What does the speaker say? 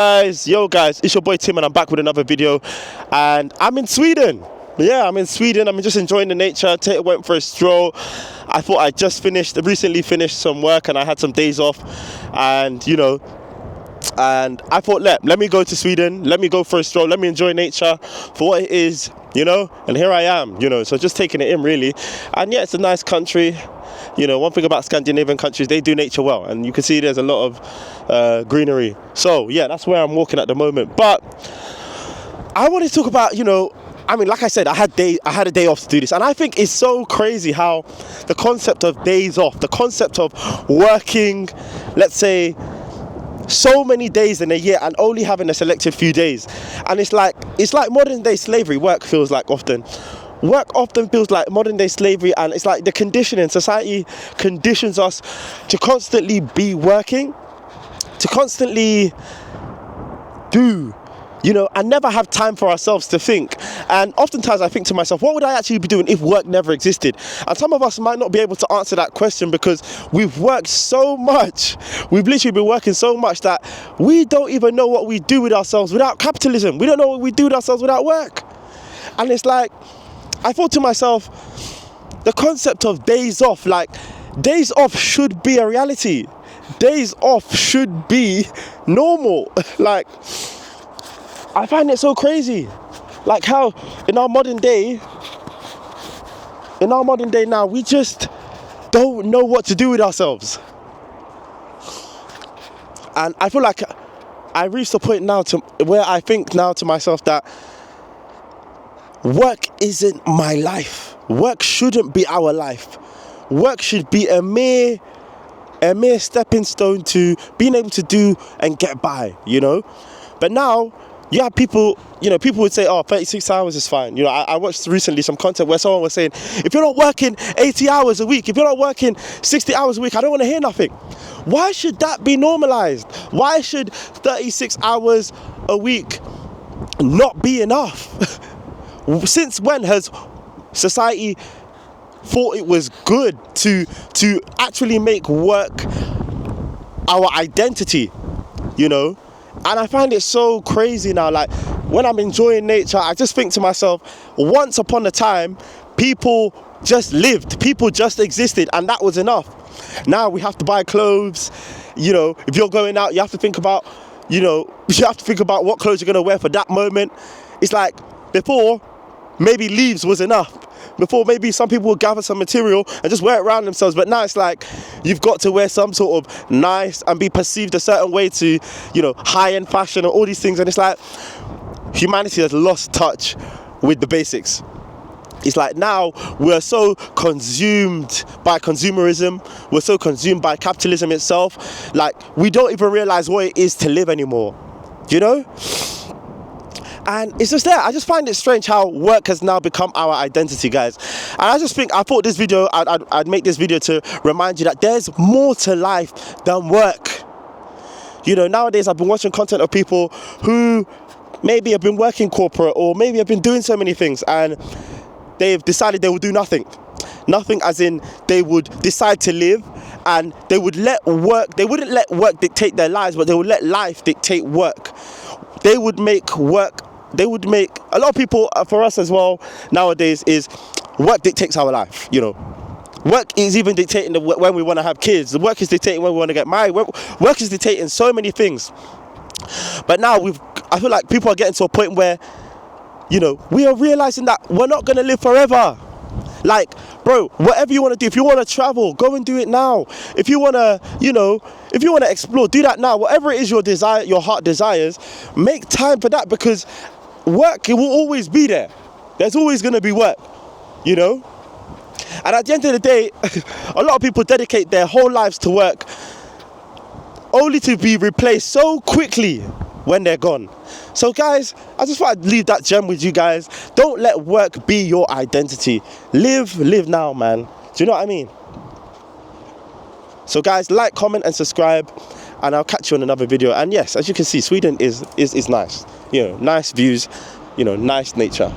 Yo guys, it's your boy Tim and I'm back with another video, and I'm in Sweden. Yeah, I'm in Sweden. I'm just enjoying the nature. Went for a stroll. I thought I just recently finished some work and I had some days off, and and I thought let me go to Sweden, let me go for a stroll, let me enjoy nature for what it is, and here I am, so just taking it in really. And yeah, it's a nice country. One thing about Scandinavian countries, they do nature well, and you can see there's a lot of greenery. So yeah, that's where I'm walking at the moment. But I want to talk about, like I said, I had a day off to do this, and I think it's so crazy how the concept of days off, the concept of working, let's say, so many days in a year and only having a selective few days, and it's like modern day slavery. Work feels often feels like modern day slavery, and it's like the conditioning. Society conditions us to constantly be working, to constantly do, and never have time for ourselves to think. And oftentimes I think to myself, what would I actually be doing if work never existed? And some of us might not be able to answer that question because we've worked so much. We've literally been working so much that we don't even know what we do with ourselves without capitalism. We don't know what we do with ourselves without work. And it's like, I thought to myself, the concept of days off, days off should be a reality. Days off should be normal. I find it so crazy, how in our modern day now, we just don't know what to do with ourselves. And I feel like I reached a point now where I think now to myself that work isn't my life. Work shouldn't be our life. Work should be a mere stepping stone to being able to do and get by, But now you have people would say, oh, 36 hours is fine. I watched recently some content where someone was saying, if you're not working 80 hours a week, if you're not working 60 hours a week, I don't want to hear nothing. Why should that be normalized? Why should 36 hours a week not be enough? Since when has society thought it was good to actually make work our identity, And I find it so crazy now. When I'm enjoying nature, I just think to myself, once upon a time, people just lived, people just existed, and that was enough. Now we have to buy clothes. If you're going out, you have to think about, what clothes you're going to wear for that moment. It's like before, maybe leaves was enough. Before, maybe some people would gather some material and just wear it around themselves. But now it's like you've got to wear some sort of nice and be perceived a certain way to, high-end fashion and all these things. And it's like humanity has lost touch with the basics. It's like now we're so consumed by consumerism. We're so consumed by capitalism itself. We don't even realize what it is to live anymore, And it's just there. I just find it strange how work has now become our identity, guys. And I thought this video, I'd make this video to remind you that there's more to life than work. Nowadays I've been watching content of people who maybe have been working corporate, or maybe have been doing so many things, and they've decided they will do nothing. Nothing as in they would decide to live, and they wouldn't let work dictate their lives, but they would let life dictate work. They would make a lot of people, for us as well nowadays, is work dictates our life. Work is even dictating when we want to have kids. The work is dictating when we want to get married. Work is dictating so many things. But now I feel like people are getting to a point where we are realizing that we're not going to live forever. Bro, whatever you want to do, if you want to travel, go and do it now. If you want to, explore, do that now. Whatever it is your desire, your heart desires, make time for that, because work, it will always be there. There's always going to be work, And at the end of the day, a lot of people dedicate their whole lives to work only to be replaced so quickly when they're gone. So guys, I just thought I'd leave that gem with you guys. Don't let work be your identity. Live now, man. Do you know what I mean? So guys, like, comment and subscribe, and I'll catch you on another video. And yes, as you can see, Sweden is nice. Nice views, nice nature.